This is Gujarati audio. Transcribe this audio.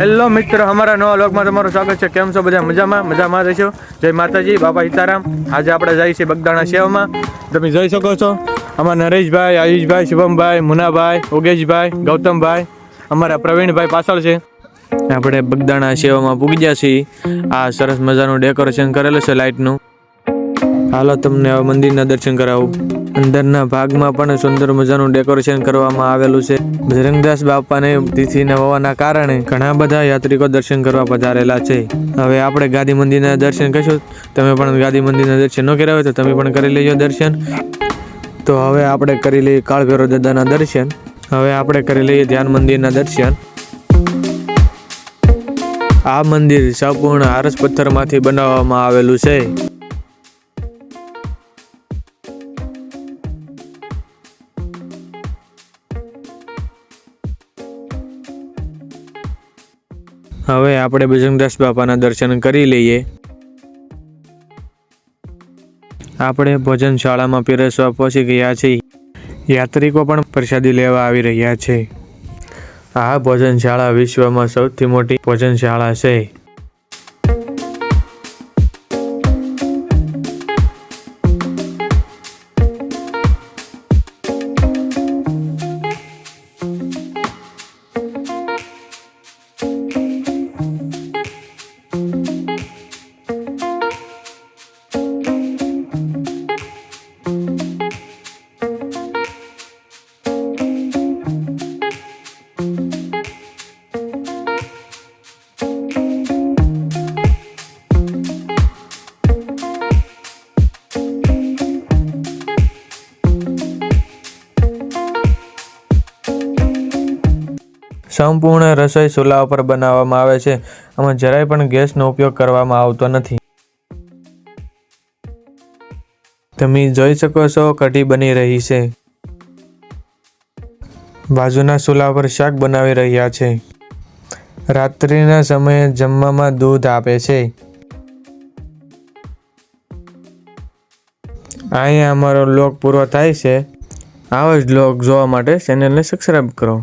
હેલો મિત્રો, અમારા નવા વ્લોગમાં તમારું સ્વાગત છે। કેમ છો બધા? મજામાં રહેશો। જય માતાજી, બાપા સીતારામ। આજે આપણે જઈએ છીએ બગદાણા સેવામાં। તમે જોઈ શકો છો અમારા નરેશભાઈ, આયુષભાઈ, શુભમભાઈ, મુનાભાઈ, યોગેશભાઈ, ગૌતમભાઈ, અમારા પ્રવીણભાઈ પાછળ છે। આપણે બગદાણા સેવામાં પૂગી ગયા છીએ। આ સરસ મજાનું ડેકોરેશન કરેલું છે લાઇટનું। હાલો તમને મંદિરના દર્શન કરાવું। અંદરના ભાગમાં પણ સુંદર મજાનું ડેકોરેશન કરવામાં આવેલું છે। બજરંગદાસ બાપાને તિથિના હોવાના કારણે ઘણા બધા યાત્રિકો દર્શન કરવા પધારેલા છે। હવે આપણે ગાદી મંદિરના દર્શન કરીશું। તમે પણ ગાદી મંદિરના દર્શન ન કર્યા હોય તો તમે પણ કરી લેજો દર્શન। તો હવે આપણે કરી લઈએ કાળભૈરવ દાદાના દર્શન। હવે આપણે કરી લઈએ ધ્યાન મંદિરના દર્શન। આ મંદિર સંપૂર્ણ આરસ પથ્થરમાંથી બનાવવામાં આવેલું છે। હવે આપણે બજરંગદાસ બાપાના દર્શન કરી લઈએ। આપણે ભોજનશાળામાં પીરસવા પહોંચી ગયા છીએ। યાત્રિકો પણ પ્રસાદી લેવા આવી રહ્યા છે। આ ભોજનશાળા વિશ્વમાં સૌથી મોટી ભોજનશાળા છે। સંપૂર્ણ રસોઈ ચૂલા ઉપર બનાવવામાં આવે છે। આમાં જરાય પણ ગેસનો ઉપયોગ કરવામાં આવતો નથી। તમે જોઈ શકો છો કઢી બની રહી છે। બાજુના ચૂલા પર શાક બનાવી રહ્યા છે। રાત્રિના સમયે જમવામાં દૂધ આપે છે। અહીંયા અમારો વ્લોગ પૂરો થાય છે। આવો જ વ્લોગ જોવા માટે ચેનલને સબસ્ક્રાઈબ કરો।